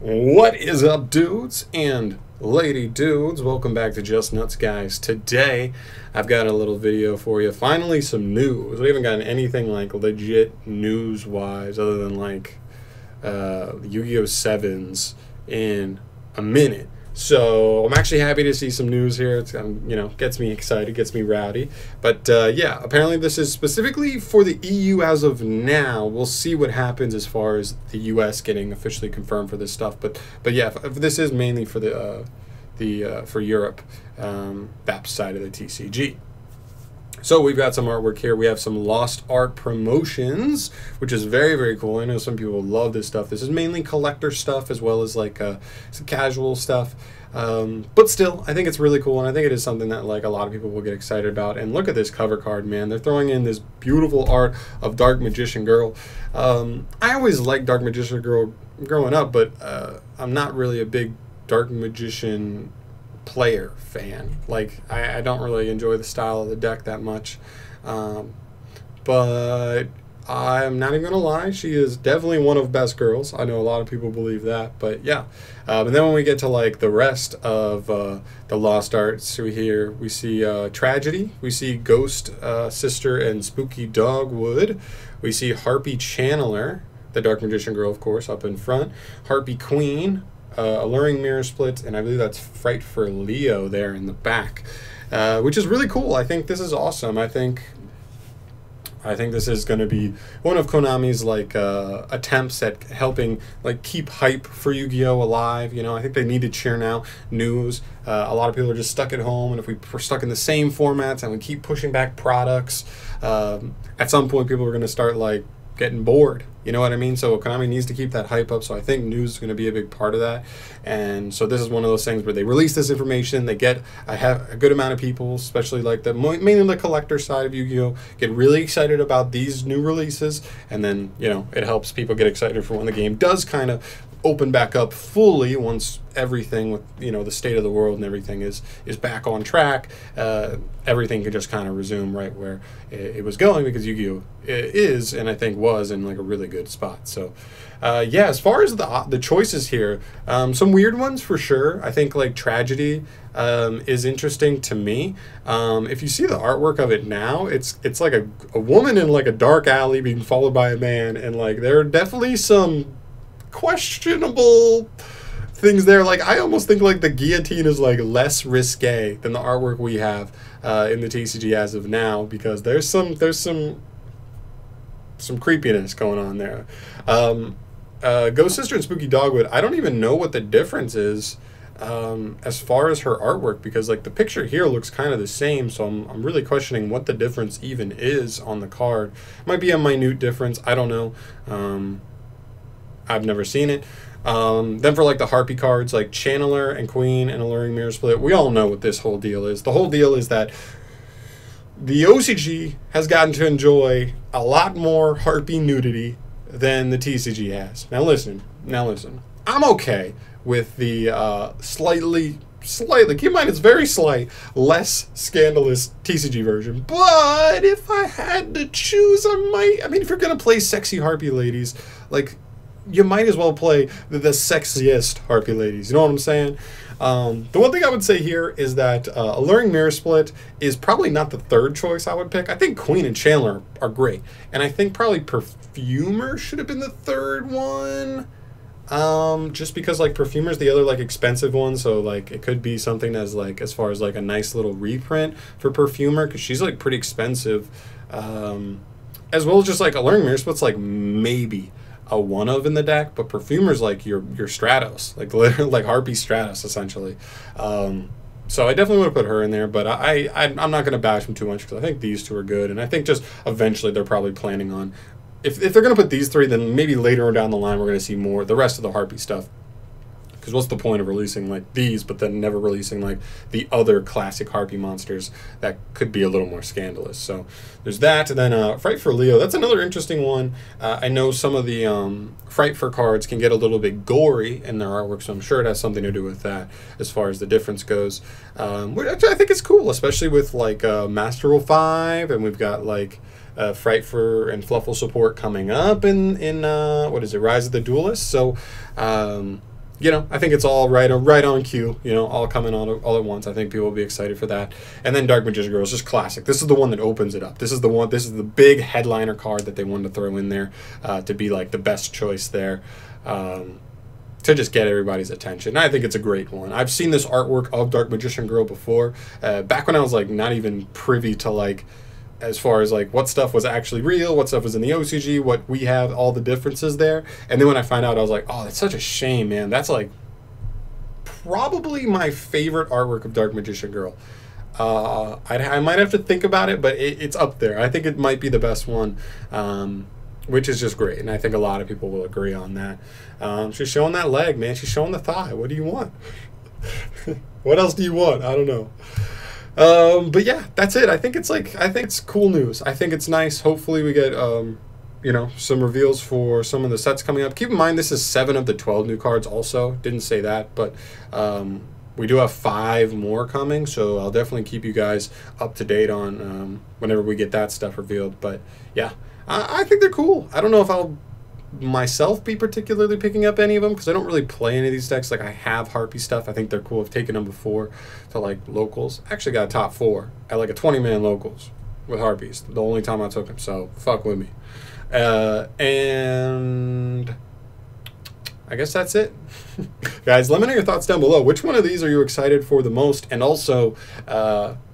What is up, dudes and lady dudes? Welcome back to Just Nuts, guys. Today I've got a little video for you. Finally some news. We haven't gotten anything like legit news wise other than like Yu-Gi-Oh! 7s in a minute. So I'm actually happy to see some news here. It's gets me excited, gets me rowdy. But yeah, apparently this is specifically for the EU as of now. We'll see what happens as far as the US getting officially confirmed for this stuff. But yeah, if this is mainly for for Europe, that side of the TCG. So we've got some artwork here. We have some Lost Art promotions, which is very, very cool. I know some people love this stuff. This is mainly collector stuff as well as like some casual stuff. But still, I think it's really cool, and I think it is something that like a lot of people will get excited about. And look at this cover card, man. They're throwing in this beautiful art of Dark Magician Girl. I always liked Dark Magician Girl growing up, but I'm not really a big Dark Magician player fan. Like I don't really enjoy the style of the deck that much, but I'm not even gonna lie, she is definitely one of best girls. I know a lot of people believe that, but yeah. And then when we get to like the rest of the Lost Arts, we see Tragedy, we see Ghost Sister and Spooky Dogwood, we see Harpy Channeler, the Dark Magician Girl, of course, up in front, Harpy Queen, Alluring Mirror Split, and I believe that's Fright for Leo there in the back, which is really cool. I think this is awesome. I think this is going to be one of Konami's like attempts at helping like keep hype for Yu-Gi-Oh! Alive. You know, I think they need to churn out news. A lot of people are just stuck at home, and if we're stuck in the same formats and we keep pushing back products, at some point people are going to start like getting bored. You know what I mean? So Konami needs to keep that hype up. So I think news is going to be a big part of that. And so this is one of those things where they release this information, they get a good amount of people, especially like mainly the collector side of Yu-Gi-Oh! Get really excited about these new releases, and then it helps people get excited for when the game does kind of open back up fully once everything with the state of the world and everything is back on track. Everything could just kind of resume right where it was going, because Yu-Gi-Oh! Is, and I think was, in like a really good spot. So yeah, as far as the choices here, some weird ones for sure. I think like Tragedy is interesting to me. If you see the artwork of it now, it's like a woman in like a dark alley being followed by a man, and like there are definitely some questionable things there. Like I almost think like the guillotine is like less risque than the artwork we have in the TCG as of now, because there's some creepiness going on there. Ghost Sister and Spooky Dogwood, I don't even know what the difference is as far as her artwork, because like the picture here looks kind of the same, so I'm really questioning what the difference even is on the card. Might be a minute difference, I don't know. I've never seen it. Then for like the Harpy cards, like Channeler and Queen and Alluring Mirror Split, we all know what this whole deal is. The whole deal is that the OCG has gotten to enjoy a lot more Harpy nudity than the TCG has. Now listen. I'm okay with the slightly, keep in mind it's very slight, less scandalous TCG version. But if I had to choose, I mean, if you're going to play sexy Harpy ladies, like, you might as well play the sexiest Harpy ladies. You know what I'm saying? The one thing I would say here is that Alluring Mirror Split is probably not the third choice I would pick. I think Queen and Chandler are great, and I think probably Perfumer should have been the third one. Just because like Perfumer's the other like expensive one, so like it could be something as like as far as like a nice little reprint for Perfumer, because she's like pretty expensive. As well as just like Alluring Mirror Split's like maybe a one of in the deck, but Perfumer's like your Stratos, like literally like Harpy Stratos essentially. So I definitely would have put her in there, but I'm not going to bash them too much, because I think these two are good, and I think just eventually they're probably planning on, if they're going to put these three, then maybe later on down the line we're going to see more the rest of the Harpy stuff. Because what's the point of releasing like these, but then never releasing like the other classic Harpy monsters that could be a little more scandalous? So there's that. And then Fright for Leo, that's another interesting one. I know some of the Fright for cards can get a little bit gory in their artwork, so I'm sure it has something to do with that as far as the difference goes. Which I think it's cool, especially with like Master Rule 5, and we've got like Fright for and Fluffle support coming up in what is it, Rise of the Duelists. So you know, I think it's all right on cue, you know, all coming all at once. I think people will be excited for that. And then Dark Magician Girl is just classic. This is the one that opens it up. This is the big headliner card that they wanted to throw in there to be like the best choice there. To just get everybody's attention. I think it's a great one. I've seen this artwork of Dark Magician Girl before, back when I was like not even privy to like, as far as like what stuff was actually real, what stuff was in the OCG, what we have, all the differences there. And then when I find out, I was like, oh, that's such a shame, man. That's like probably my favorite artwork of Dark Magician Girl. I might have to think about it, but it's up there. I think it might be the best one. Which is just great, and I think a lot of people will agree on that. She's showing that leg, man. She's showing the thigh. What do you want? What else do you want? I don't know. But yeah, that's it. I think it's cool news. I think it's nice. Hopefully we get you know, some reveals for some of the sets coming up. Keep in mind this is 7 of the 12 new cards also. Didn't say that, but we do have 5 more coming, so I'll definitely keep you guys up to date on whenever we get that stuff revealed. But yeah, I think they're cool. I don't know if I'll myself be particularly picking up any of them because I don't really play any of these decks. Like I have Harpy stuff. I think they're cool. I've taken them before to like locals. Actually got a top 4 at like a 20-man locals with Harpies. The only time I took them. So fuck with me. And I guess that's it. Guys, let me know your thoughts down below. Which one of these are you excited for the most? And also,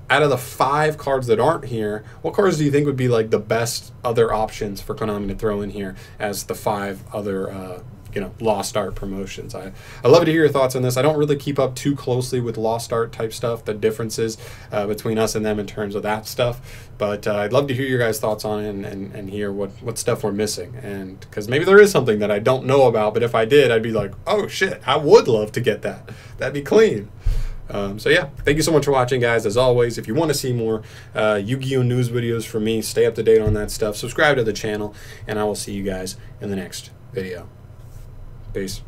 out of the 5 cards that aren't here, what cards do you think would be like the best other options for Konami to throw in here as the 5 other you know, Lost Art promotions? I love to hear your thoughts on this. I don't really keep up too closely with Lost Art type stuff, the differences between us and them in terms of that stuff, but I'd love to hear your guys' thoughts on it and hear what stuff we're missing, and because maybe there is something that I don't know about, but if I did, I'd be like, oh shit, I would love to get that. That'd be clean. So yeah, thank you so much for watching, guys. As always, if you want to see more Yu-Gi-Oh! News videos from me, stay up to date on that stuff, subscribe to the channel, and I will see you guys in the next video. Peace.